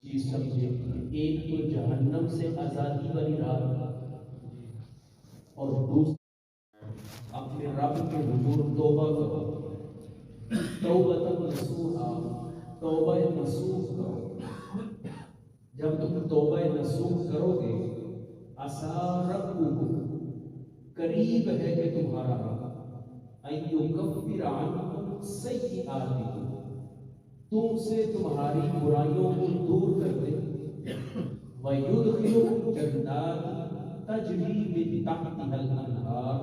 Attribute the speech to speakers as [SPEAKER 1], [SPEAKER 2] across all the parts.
[SPEAKER 1] چیز سمجھے، ایک تو جہنم سے آزادی والی رات، اور دوسری اپنے رب کے حضور توبہ کرو، توبۃ نصوحا، توبہ نصوح کرو۔ جب تم توبہ نصوح کرو گے، عسیٰ ربکم، قریب ہے کہ تمہارا رب، ان یکفر عنکم سیئاتکم، تم سے تمہاری برائیوں کو دور کر دے، وَيُدْخِلُكُمْ جَنَّاتٍ تَجْرِي مِن تَحْتِهَا الْأَنْهَارُ،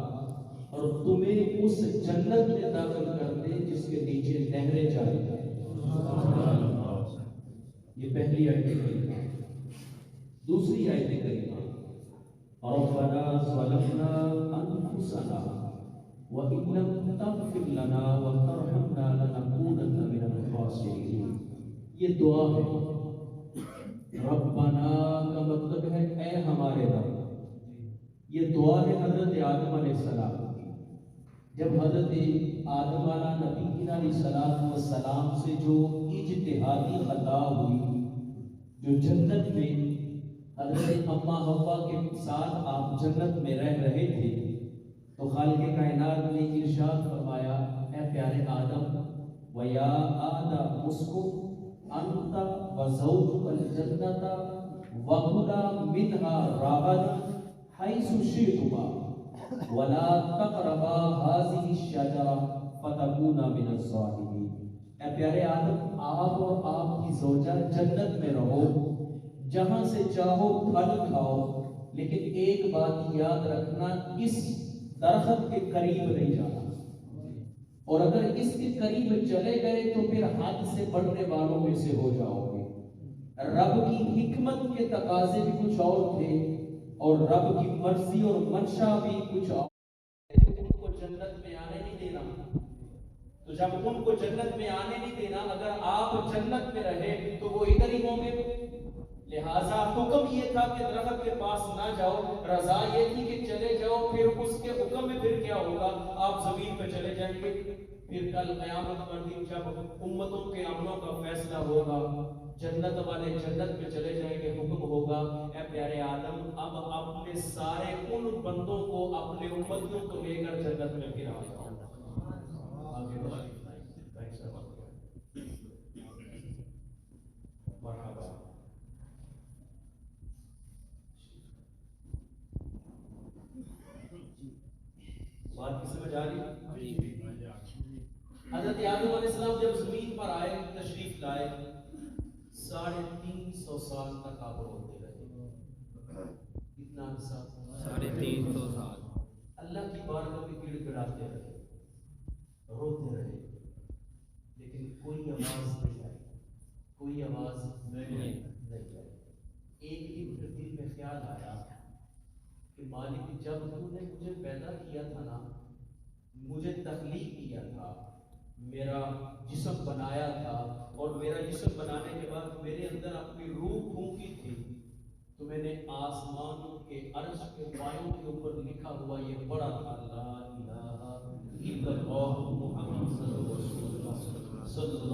[SPEAKER 1] اور تمہیں اس جنت میں داخل کر دے جس کے نیچے نہریں جاری ہیں۔ یہ پہلی آیت کریمہ۔ دوسری آیت کریمہ، رَبَّنَا ظَلَمْنَا أَنفُسَنَا وَإِن لَّمْ تَغْفِرْ لَنَا وَتَرْحَمْنَا لَنَكُونَنَّ مِنَ الْخَاسِرِينَ۔ یہ دعا ہے۔ ربنا کا مطلب ہے اے ہمارے رب۔ یہ دعا ہے حضرت آدم علیہ السلام کی۔ جب حضرت آدم علیہ السلام سے جو اجتہادی خطا ہوئی، جو جنت میں حضرت اما حوا کے ساتھ آپ جنت میں رہ رہے تھے، تو خالق کائنات نے ارشاد فرمایا، اے پیارے آدم، وَيَا آدَمُ اسْكُنْ أَنْتَ وَزَوْجُكَ الْجَنَّةَ وَكُلَا مِنْهَا رَغَدًا حَيْثُ شِئْتُمَا وَلَا تَقْرَبَا هَٰذِهِ الشَّجَرَةَ فَتَكُونَا مِنَ الظَّالِمِينَ۔ اے پیارے آدم، آپ اور آپ کی زوجہ جنت میں رہو، جہاں سے چاہو پھل کھاؤ، لیکن ایک بات یاد رکھنا، اس درخت کے قریب نہیں جانا، اور اگر اس کے قریب چلے گئے تو پھر حد سے بڑھنے والوں میں سے ہو جاؤ گے۔ رب کی حکمت کے تقاضے بھی کچھ اور تھے، اور رب کی مرضی اور منشا بھی کچھ اور تھے۔ ان کو جنت میں آنے نہیں دینا، تو جب ان کو جنت میں آنے نہیں دینا، اگر آپ جنت میں رہے تو وہ ادھر ہی ہوں گے۔ لہٰذا حکم یہ تھا کہ درخت کے پاس نہ جاؤ، رضا یہ تھی کہ چلے جاؤ، پھر اس کے حکم میں پھر کیا ہوگا، آپ زمین پہ چلے جائیں گے۔ پھر کل قیامت کا دن جب امتوں کے عملوں کا فیصلہ ہوگا، جنت والے جنت میں چلے جائیں گے، حکم ہوگا، اے پیارے آدم، اب اپنے سارے ان بندوں کو، اپنے امتوں کو لے کر جنت میں پھر آ جاؤ۔ آگے بڑھیں۔ مرحبا۔ بات کی سمجھ آ رہی؟ حضرت آدم علیہ السلام جب زمین پر آئے، تشریف لائے، 350 سال تک آپ روتے رہے۔ کتنا عرصہ؟ 350 سال۔ اللہ کی بارگاہ میں گڑ گڑاتے رہے، روتے رہے، لیکن کوئی آواز نہیں آئی، کوئی آواز نہیں آئی۔ ایک دن پھر دل میں خیال آیا کہ مالک، جب تو نے مجھے پیدا کیا تھا نا، مجھے تخلیق کیا تھا، میرا جسم بنایا تھا، اور میرا جسم بنانے کے بعد میرے اندر اپنی روح پھونکی تھی، تو میں نے آسمان کے عرش کے پایوں کے اوپر لکھا ہوا یہ پڑھا تھا، لا الہ الا اللہ محمد صلی اللہ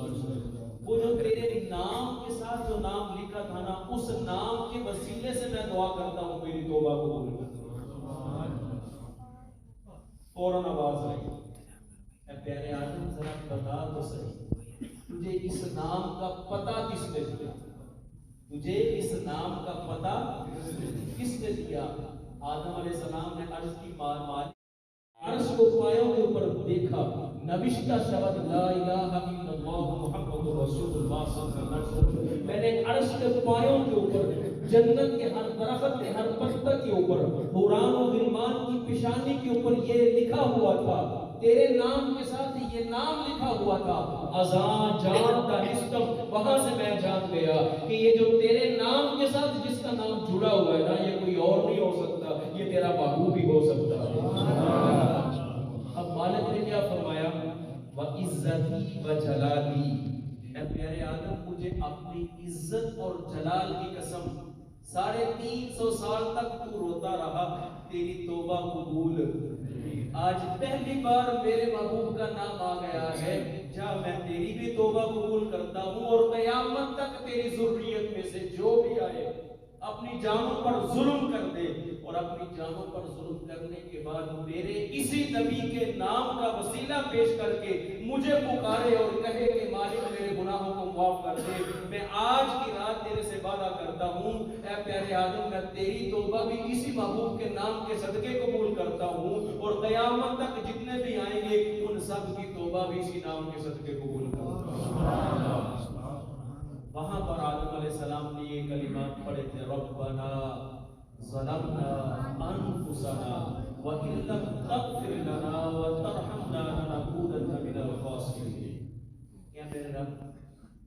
[SPEAKER 1] علیہ وسلم۔ وہ جو تیرے نام کے ساتھ جو نام لکھا تھا نا، اس نام کے وسیلے سے میں دعا کرتا ہوں، میری توبہ قبول کر۔ فوراً آواز آئی، اے پیارے آدم، ذرا بتا تو صحیح، تجھے اس نام کا پتہ کس نے دیا؟ تجھے اس نام کا پتہ کس نے دیا؟ آدم علیہ السلام نے عرش کی مار عرش کو پایوں کے اوپر دیکھا، نوشتہ شبد لا الہ الا اللہ محمد رسول اللہ صلی اللہ علیہ وسلم۔ میں نے عرش کے پایوں کے اوپر، جنت کے ہر درخت کے ہر پتہ کے اوپر، حوران و غلمان کی پیشانی کے اوپر یہ لکھا ہوا تھا، تیرے نام کے ساتھ یہ نام لکھا ہوا تھا، ازاں جان دانستم۔ وہاں سے میں جان گیا کہ یہ جو تیرے نام کے ساتھ جس کا نام جڑا ہوا ہے نا، یہ کوئی اور نہیں ہو سکتا، یہ تیرا محبوب ہی ہو سکتا ہے۔ اب مالک نے کیا فرمایا، وَعِزَّتِي وَجَلَالِي، اے پیارے آدم، مجھے اپنی عزت اور جلال کی قسم، 350 سال تک تو روتا رہا، تیری توبہ قبول۔ آج پہلی بار میرے محبوب کا نام آ گیا ہے، جا میں تیری بھی توبہ قبول کرتا ہوں، اور قیامت تک تیری ذریت میں سے سے جو بھی آئے اپنی جانوں پر ظلم کر دے، اور اپنی جانوں پر ظلم کرنے کے بعد میرے اسی نبی کے نام کا وسیلہ پیش کر کے مجھے پکارے اور کہے کہ مالک میرے گناہوں کو معاف کر دے، میں آج کی رات تیرے سے وعدہ کرتا ہوں اے پیارے آدم، میں تیری توبہ بھی اسی محبوب کے نام کے صدقے قبول کرتا ہوں، اور قیامت تک جتنے بھی آئیں گے ان سب کی توبہ بھی اسی نام کے صدقے قبول کرتا ہوں۔ وہاں پر آدم علیہ السلام نے یہ کلمات پڑھے تھے، ربنا ظلمنا انفسنا وان لم تغفر لنا وترحمنا لنكونن من الخاسرین۔ کیا میرے رب،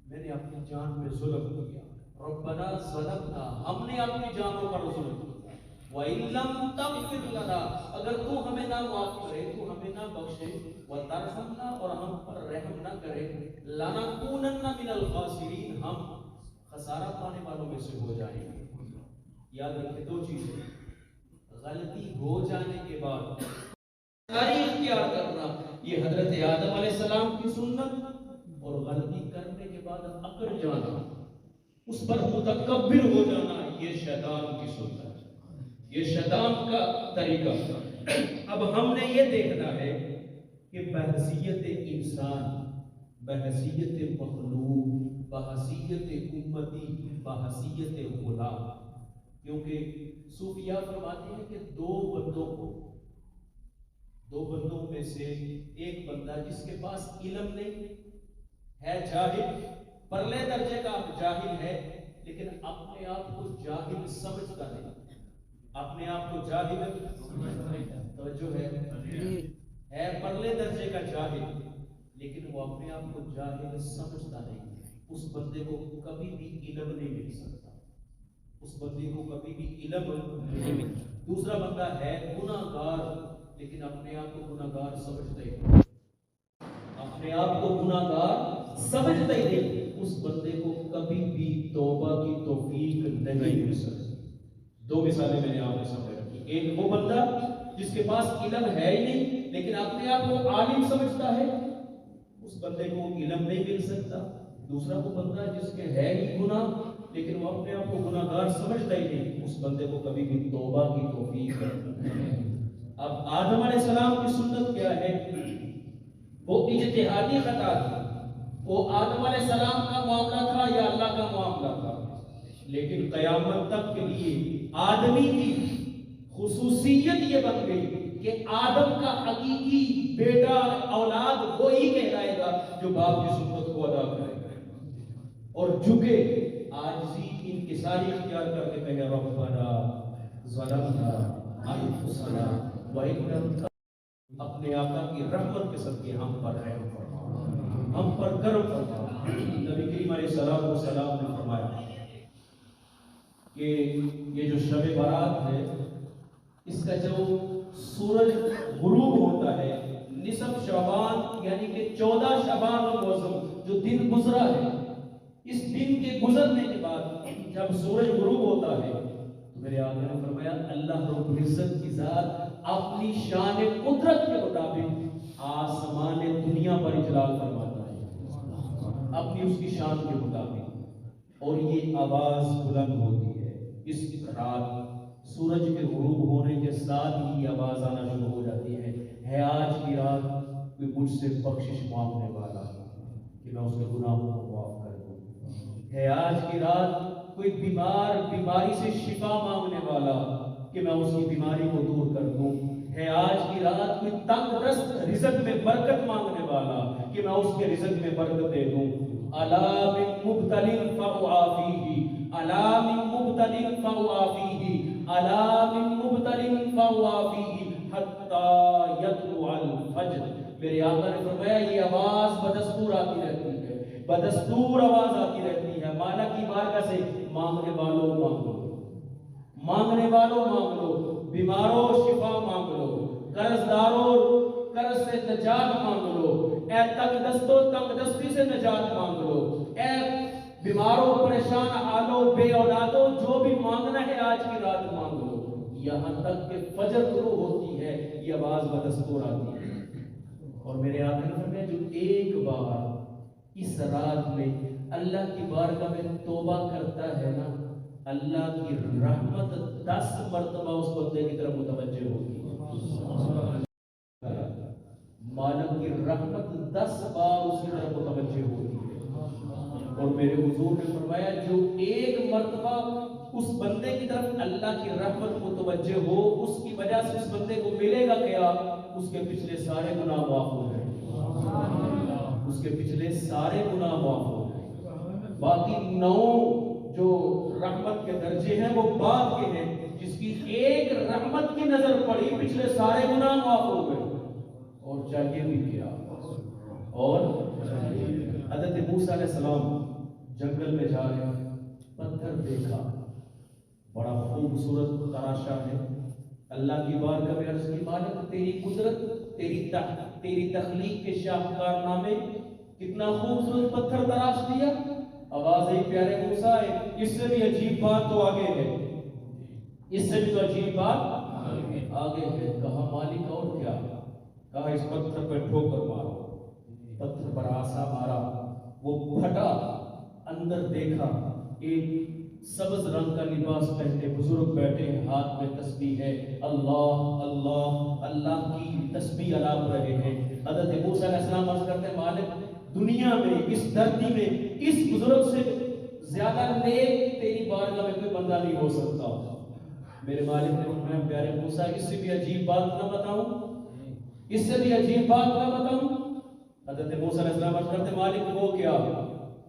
[SPEAKER 1] میں نے اپنی جان پہ ظلم کیا، ربنا ظلمنا، ہم نے اپنی جانوں پر ظلم کیا، وان لم تغفر لنا، اگر تو ہمیں نہ معاف کرے، تو ہمیں نہ بخشے، وترحمنا، اور ہم پر رحم نہ کرے، لنکونن من الخاسرین، ہم خسارہ پانے والوں میں سے ہو جائیں گے۔ یاد رکھیں دو چیزیں، غلطی ہو جانے کے بعد تاریخ اختیار کرنا، یہ حضرت آدم علیہ السلام کی سنت، اور غلطی کرنے کے بعد اکڑ جانا، اس پر متکبر ہو جانا، یہ شیطان کی سنت، یہ شیطان کا طریقہ۔ اب ہم نے یہ دیکھنا ہے کہ بحیثیت انسان، بحیثیت مخلوق، بحیثیت امتی، بحیثیت غلام، کیونکہ صوفیاء فرماتے ہیں کہ دو بندوں میں سے ایک بندہ جس کے پاس علم نہیں ہے، جاہل، پرلے درجے کا جاہل ہے، لیکن اپنے آپ کو جاہل سمجھتا نہیں، اپنے آپ کو جاہل توجہ ہے پرلے درجے کا جاہل، لیکن وہ اپنے آپ کو جاہل سمجھتا نہیں، اس بندے کو کبھی بھی علم نہیں مل سکتا، اس بندے کو کبھی بھی علم نہیں ملتا۔ دوسرا بندہ ہے گناہگار، لیکن اپنے آپ کو گناہگار سمجھتا ہی نہیں، اپنے آپ کو گناہگار سمجھتا ہی نہیں، اس بندے کو کبھی بھی توبہ کی توفیق نہیں مل سکتی۔ دو مثالیں میں نے آپ کے سامنے رکھی، ایک وہ بندہ جس کے پاس علم ہے ہی نہیں لیکن اپنے آپ کو عالم سمجھتا ہے، اس بندے کو علم نہیں مل سکتا۔ دوسرا وہ بندہ جس کے ہے ہی گناہ لیکن وہ اپنے آپ کو گناہگار سمجھتا ہی نہیں، اس بندے کو کبھی بھی توبہ کی توفیق نہیں۔ اب آدم علیہ السلام کی سنت کیا ہے؟ وہ اجتہادی خطا تھی، وہ آدم علیہ السلام کا معاملہ تھا یا اللہ کا معاملہ تھا، لیکن قیامت تک کے لیے آدمی کی خصوصیت یہ بن گئی کہ آدم کا حقیقی بیٹا اولاد وہی کہلائے گا جو باپ کی سنت کو ادا کرے گا، اور جھکے عاجزی انکساری اختیار کر کے کہے ربنا ظلمنا انفسنا وان لم تغفر، اپنے آقا کی رحمت کے صدقے ہم پر رحم فرما، ہم پر کرم فرما۔ نبی کریم علیہ السلام نے فرمایا کہ یہ جو شب برات ہے، اس کا جو سورج غروب ہوتا ہے نصف شعبان یعنی کہ 14 شعبان المعظم جو دن گزرا ہے، اس دن کے گزرنے کے بعد جب سورج غروب ہوتا ہے تو میرے آقا نے فرمایا اللہ رب العزت کی ذات اپنی شان قدرت کے مطابق آسمان دنیا پر اجلال فرماتا ہے اپنی اس کی شان کے مطابق، اور یہ آواز بلند ہوتی ہے اس رات، سورج کے غروب ہونے کے ساتھ ہی آواز آنا شروع ہو جاتی ہے آج کی رات کوئی مجھ سے بخشش مانگنے والا کہ میں اس کے گناہوں کو معاف کر دوں، ہے آج کی رات کوئی بیمار بیماری سے شفا مانگنے والا کہ میں اس کی بیماری کو دور کر دوں، ہے آج کی رات کوئی تنگ دست رزق میں برکت مانگنے والا کہ میں اس کے رزق میں برکت دے دوں۔ الا من مبتل فعافیہ، الا من مبتل فعافیہ، الا من مبتل فعافیہ حتی یطلع الفجر۔ میرے آقا نے فرمایا یہ آواز بدستور آتی رہتی ہے، بدستور آواز آتی رہتی ہے مالک کی بارگاہ سے، مانگنے والوں مانگ لو، مانگنے والوں مانگ لو، بیماروں شفا مانگ لو، قرض داروں قرض سے نجات مانگ لو، اے تنگ دستوں تنگ دستی سے نجات مانگ لو، اے بیماروں پریشان حالوں بے اولادوں جو بھی مانگنا ہے آج کی رات مانگ لو، یہاں تک کہ فجر شروع ہوتی ہے یہ آواز بدستور آتی ہے۔ اور میرے آقا نے فرمایا جو ایک بار اس رات میں اللہ کی بارگاہ میں توبہ کرتا ہے نا، اللہ کی رحمت 10 مرتبہ اس بندے کی طرف متوجہ ہوگی۔ مالک کی رحمت 10 بار اس کی طرف متوجہ ہوگی۔ اور میرے حضور نے فرمایا جو ایک مرتبہ اس بندے کی طرف اللہ کی رحمت متوجہ ہو، اس کی وجہ سے اس بندے کو ملے گا کیا؟ اس کے پچھلے سارے گناہ معاف ہو گئے، اس کے پچھلے سارے گناہ معاف ہو گئے۔ باقی 9 جو رحمت کے درجے ہیں وہ بعد کے ہیں، جس کی ایک رحمت کی نظر پڑی پچھلے سارے گناہ معاف ہو گئے۔ اور چاہیے بھی کیا؟ اور حضرت موسیٰ علیہ السلام جنگل میں جا رہے ہیں، پتھر دیکھا، بڑا خوبصورت تراشا ہے۔ اللہ کی بارگاہ میں عرض کی، مالک تیری قدرت، تیری تخلیق کے شاہکارنامے، کتنا خوبصورت پتھر تراش دیا۔ آواز ہے پیارے موسیٰ، اس سے بھی عجیب بات تو آگے ہے، اس سے بھی تو عجیب بات آگے ہے۔ کہا مالک اور کیا؟ کہا اس پتھر پہ ٹھوکر مارو۔ پتھر پر آسا مارا، وہ پھٹا، اندر دیکھا ایک سبز رنگ کا لباس پہنے بزرگ بیٹھے ہیں، ہاتھ میں تسبیح ہے، اللہ اللہ اللہ کی تسبیح الاپ رہے ہیں۔ حضرت موسیٰ علیہ السلام عرض کرتے ہیں، مالک دنیا میں اس دھرتی میں اس بزرگ سے زیادہ نیک تیری بارگاہ میں کوئی بندہ نہیں ہو سکتا۔ میرے مالک نے فرمایا، پیارے موسیٰ اس سے بھی عجیب بات نہ بتاؤں، اس سے بھی عجیب بات نہ بتاؤں؟ حضرت موسیٰ علیہ السلام عرض کرتے ہیں، مالک وہ کیا؟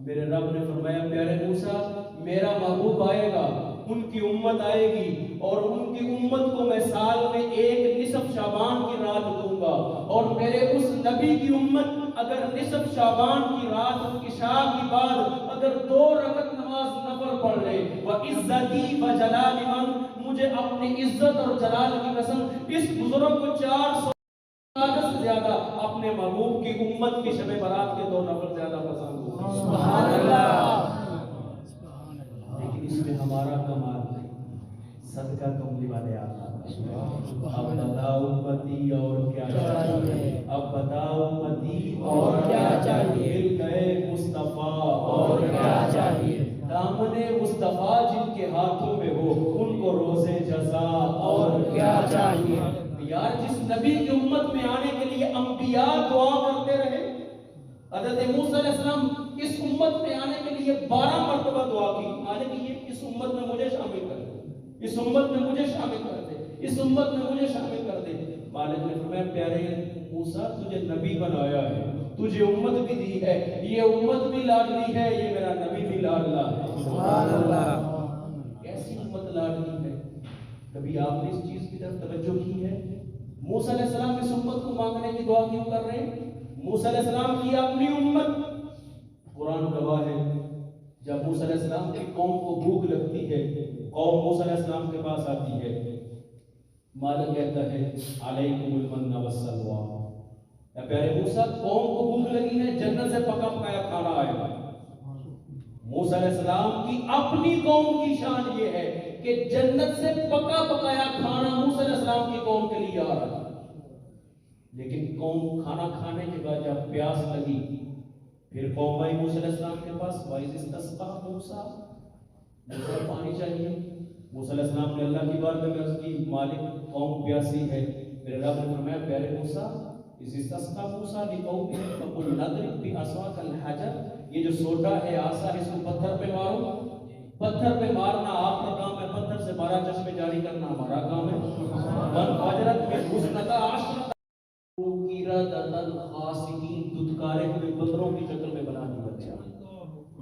[SPEAKER 1] میرے رب نے فرمایا، پیارے موسیٰ میرا محبوب آئے گا، ان کی امت آئے گی، اور ان کی امت کو میں سال میں ایک نصف شعبان کی رات دوں گا، اور میرے اس نبی کی امت اگر نصف شعبان کی رات عشاء کی بعد اگر 2 رکعت نماز نفل پڑھ لے، وَعِزَّتِي وَجَلَالِ مَن، مجھے اپنی عزت اور جلال کی قسم اس بزرگ کو 400 سے زیادہ اپنے محبوب کی امت کی شب برات کے 2 نفل زیادہ پسند ہو۔ سبحان اللہ۔ لیکن اس میں ہمارا کمال نہیں، صدقہ کملی والے آتا۔ اب بتا امتی اور کیا چاہیے، اب بتا امتی اور کیا چاہیے، مل گئے مصطفیٰ اور کیا چاہیے، دامن مصطفیٰ جن کے ہاتھوں میں ہو ان کو روزے جزا اور کیا چاہیے۔ یار جس نبی کی امت میں آنے کے لیے انبیاء دعا کرتے رہے، حضرت موسیٰ علیہ السلام اس امت میں آنے کے لیے 12 مرتبہ دعا کی، مالک یہ اس امت میں مجھے شامل کر دے، اس امت میں مجھے شامل کر دے، اس امت میں مجھے شامل کر دے۔ مالک نے فرمایا، پیارے موسیٰ تجھے نبی بنایا ہے، تجھے امت بھی دی ہے، یہ امت بھی لاڈلی ہے، یہ میرا نبی بھی لاڈلا ہے۔ سبحان اللہ۔ کیسی امت لاڈلی ہے؟ کبھی آپ نے اس چیز کی طرف توجہ کی ہے؟ موسیٰ علیہ السلام اس امت کو مانگنے کی دعا کیوں کر رہے ہیں؟ موسیٰ علیہ السلام کی اپنی امت، قرآن گواہ ہے، جب موسیٰ علیہ السلام کی قوم کو بھوک لگتی ہے، قوم موسیٰ علیہ السلام کے پاس آتی ہے، مالک کہتا ہے علیکم المن والسلویٰ، اے پیارے موسیٰ قوم کو بھوک لگی ہے، جنت سے پکا پکایا کھانا آئے گا۔ موسیٰ علیہ السلام کی اپنی قوم کی شان یہ ہے کہ جنت سے پکا پکایا کھانا موسیٰ علیہ السلام کی قوم کے لیے آ رہا ہے۔ لیکن قوم کھانا کھانے کے بعد جب پیاس لگی، پھر قوم آئی موسیٰ علیہ السلام کے پاس، وَإِذِ اسْتَسْقَىٰ مُوسَىٰ، موسیٰ پانی چاہیے۔ موسیٰ علیہ السلام نے اللہ کی بارگاہ میں عرض کی، مالک قوم پیاسی ہے۔ میرے رب نے فرمایا، پیارے موسیٰ اِذِ اسْتَسْقَىٰ مُوسَىٰ لِقَوْمِهِ فَقُلْ نَضْرِب بِعَصَاكَ الْحَجَرَ، یہ جو سوٹا ہے آسا ہے، اس کو پتھر پہ مارو۔ پتھر پہ مارنا آپ کا کام ہے، پتھر سے 12 چشمے جاری کرنا ہمارا کام ہے۔ وَانْفَجَرَتْ مِنْهُ اثْنَتَا عَشْرَةَ خاسئین، دھتکارے ہوئے بندروں کی شکل میں بنا دیا گیا،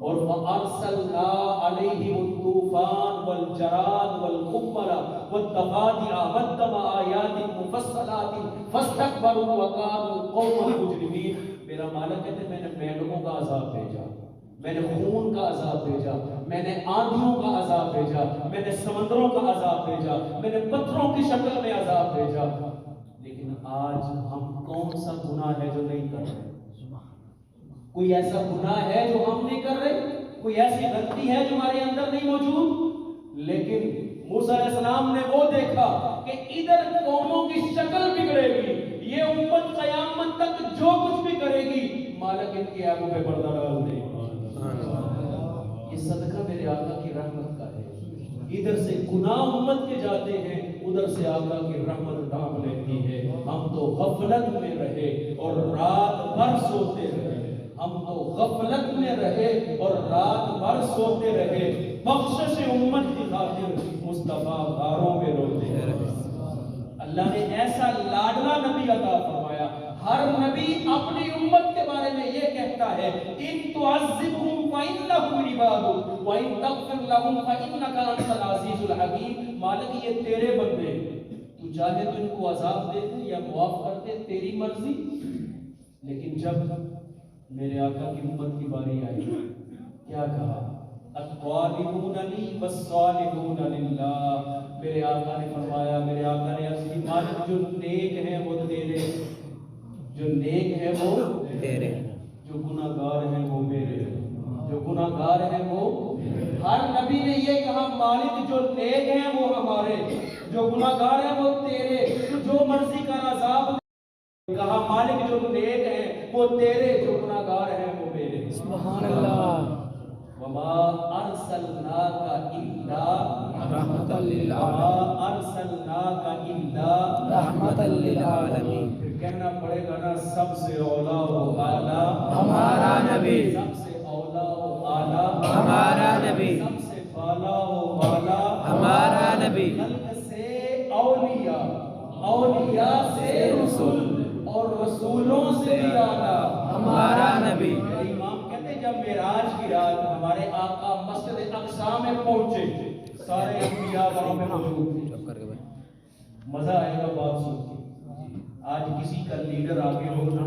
[SPEAKER 1] اور فَأَرْسَلْنَا عَلَيْهِمُ الطُّوفَانَ وَالْجَرَادَ وَالْقُمَّلَ وَالضَّفَادِعَ وَالدَّمَ آيَاتٍ مُفَصَّلَاتٍ فَاسْتَكْبَرُوا وَكَانُوا قَوْمًا مُجْرِمِينَ۔ میرا مالک کہتے ہیں میں نے مینڈکوں کا عذاب بھیجا، میں نے خون کا عذاب بھیجا، میں نے آندھیوں کا عذاب بھیجا، میں نے سمندروں کا عذاب بھیجا، میں نے پتھروں کی شکل میں عذاب بھیجا۔ لیکن آج ہم کون سا گناہ ہے جو نہیں کر رہے؟ کوئی ایسا گناہ ہے جو ہم نہیں کر رہے؟ کوئی ایسی غلطی ہے جو ہمارے اندر نہیں موجود؟ لیکن موسیٰ علیہ السلام نے وہ دیکھا کہ ادھر قوموں کی شکل بگڑے گی، یہ امت قیامت تک جو کچھ بھی کرے گی، مالک ان کی آنکھوں پہ پردہ ڈال دے۔ یہ صدقہ میرے آقا کی رحمت کا ہے. ادھر سے گناہ امت کے جاتے ہیں, ادھر سے آقا کی رحمت ڈھانپ لیتی ہے. ہم تو غفلت میں رہے اور رات بھر سوتے رہے. ہم تو غفلت میں رہے اور رات بھر سوتے رہے. بخشش امت کی خاطر مصطفیٰ غاروں میں روتے رہے. اللہ نے ایسا لاڈلا نبی عطا فرمایا. ہر نبی اپنی امت کے بارے میں یہ کہتا ہے, ان تعذبهم فانهم عباد وان تغفر لهم فانك انت العزیز الحکیم. مالک یہ تیرے بندے, تو چاہے تو ان کو عذاب دے دے یا معاف کر دے, تیری مرضی. لیکن جب میرے آقا کی امت کی باری آئی, کیا کہا؟ الطالبون لی والصالحون للہ. میرے آقا نے فرمایا, میرے آقا نے عرض کی, مالک جو نیک ہیں وہ تیرے, جو نیک ہے وہ تیرے, جو گناہگار ہیں وہ میرے, جو گناہگار ہیں وہ. ہر نبی نے یہ کہا, مالک جو نیک ہیں وہ ہمارے, جو گناہگار ہیں وہ تیرے. جو مرضی کا عذاب کہا, مالک جو نیک ہیں وہ تیرے, جو گناہگار ہیں وہ میرے.
[SPEAKER 2] سبحان اللہ.
[SPEAKER 1] وما ارسلناک الا
[SPEAKER 2] رحمۃ للعالمین.
[SPEAKER 1] وما ارسلناک الا
[SPEAKER 2] رحمۃ للعالمین.
[SPEAKER 1] پھر کہنا پڑے گا نا, سب سے اولا و اعلیٰ
[SPEAKER 2] ہمارا نبی,
[SPEAKER 1] سب سے اولا و اعلیٰ
[SPEAKER 2] ہمارا نبی,
[SPEAKER 1] سب سے بالا و بالا
[SPEAKER 2] ہمارا نبی.
[SPEAKER 1] خلق سے اولیاء, اولیاء سے رسول اور رسولوں سے بھی اعلیٰ
[SPEAKER 2] ہمارا نبی.
[SPEAKER 1] امام کہتے ہیں, جب معراج کی رات ہمارے آقا مسجد اقصی میں پہنچے, سارے انبیاء وہاں پہ موجود تھے. مزہ آئے گا بات سن کے. آج کسی کا لیڈر آگے ہونا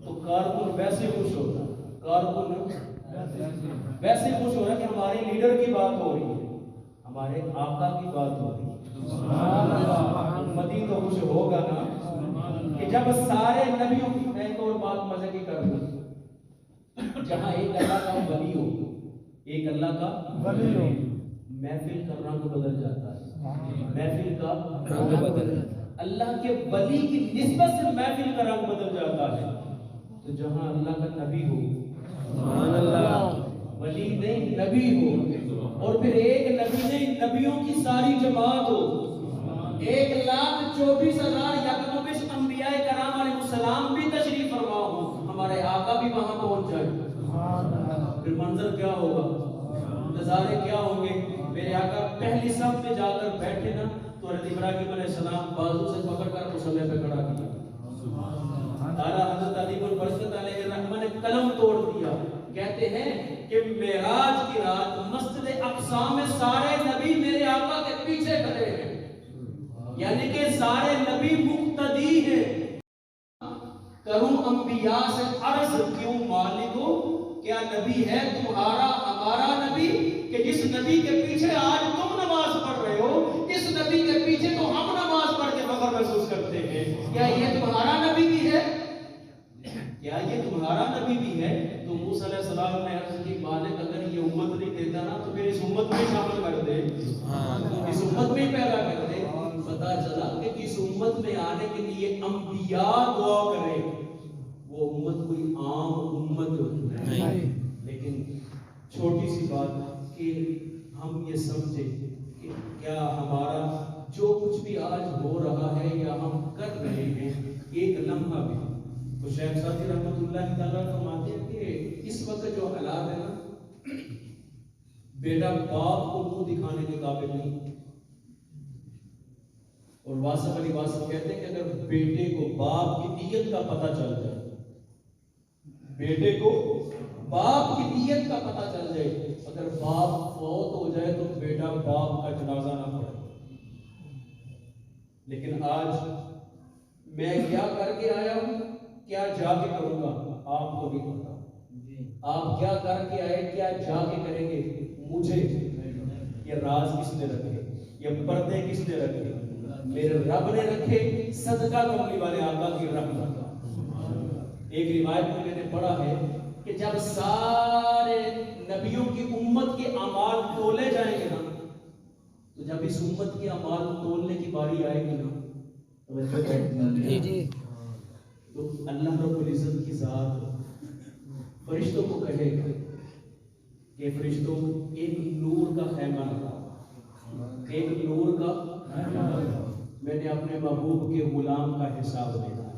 [SPEAKER 1] تو کارکن ویسے خوش ہوتا, کارکن ویسے خوش ہو رہا کہ ہمارے لیڈر کی بات ہو رہی ہے, ہمارے آقا کی بات ہو رہی ہے. امتی تو خوش ہوگا نا کہ جب سارے نبیوں کی, میں تو اور بات مزے کی کر دوں, جہاں ایک اللہ کا ولی ہو, ایک اللہ کا ولی ہو, محفل کا رنگ بدل جاتا ہے. محفل کا رنگ بدل جاتا ہے. اللہ کے ولی کی نسبت سے محفل کا رنگ بدل جاتا ہے. تو جہاں اللہ کا نبی ہو, سبحان اللہ, ولی نہیں نبی ہو, اور پھر ایک نبی نہیں نبیوں کی ساری جماعت ہو, 1,24,000 یکمبش انبیاء کرام علیہ السلام بھی تشریف فرما ہو, ہمارے آقا بھی وہاں پہنچ جائے, پھر منظر کیا ہوگا, نظارے کیا ہوں گے. میرے آقا پہلی صف میں جا کر بیٹھے نا, تو حضرت ابراہیم علیہ السلام بازو سے پکڑ کر مصلی پہ کھڑا کیا. اعلیٰ حضرت علی بن برکت علیہ الرحمہ نے قلم توڑ دیا. کہتے ہیں کہ معراج کی رات مسجد اقصی میں سارے نبی میرے آقا کے پیچھے کھڑے ہیں, یعنی کہ سارے نبی مقتدی ہیں. کروں انبیاء سے عرض, کیوں مالکو, کیا نبی ہے تمہارا ہمارا نبی کہ جس نبی کے پیچھے آج تم نماز پڑھ رہے ہو, اس نبی کے پیچھے تو ہم نماز پڑھ کے فخر محسوس کرتے ہیں. کیا یہ تمہارا نبی بھی ہے, کیا یہ تمہارا نبی بھی ہے؟ تو موسیٰ علیہ السلام نے عرض کی, مالک اگر یہ امت نہیں دیتا نا تو پھر اس امت میں شامل کر دے, اس امت میں پیدا کر دے. پتا چلا کہ جس امت میں آنے کے لیے انبیاء دعا کرے وہ امت کوئی عام امت نہیں. لیکن چھوٹی سی بات کہ ہم یہ سمجھے کہ کیا ہمارا جو کچھ بھی آج ہو رہا ہے یا ہم کر رہے ہیں, ایک لمحہ بھی, تو شیخ سعدی رحمۃ اللہ تعالیٰ فرماتے ہیں کہ اس وقت جو حالات ہے نا, بیٹا باپ کو منہ دکھانے کے قابل نہیں. اور واصف علی واصف کہتے ہیں کہ اگر بیٹے کو باپ کی نیت کا پتہ چل جائے, بیٹے کو باپ کی نیت کا پتہ چل جائے, اگر باپ فوت ہو جائے تو بیٹا باپ کا جنازہ نہ پڑھے. لیکن آج میں کیا کر کے آیا ہوں, کیا جا کے کروں گا, آپ کو نہیں پتا. آپ کیا کر کے آئے, کیا جا کے کریں گے, مجھے یہ راز کس نے رکھے, یہ پردے کس نے رکھے, میرے رب نے رکھے. صدقہ کرنے والے آقا کی رحمت. ایک روایت میں نے پڑھا ہے کہ جب سارے نبیوں کی امت کے اعمال تولے جائیں گے نا, تو جب اس امت کے اعمال تولنے کی باری آئے گی نا, تو اللہ رب العزت کی ذات فرشتوں کو کہے گا کہ فرشتوں ایک نور کا خیمہ رکھا، ایک نور کا، میں نے اپنے محبوب کے غلام کا حساب دینا ہے۔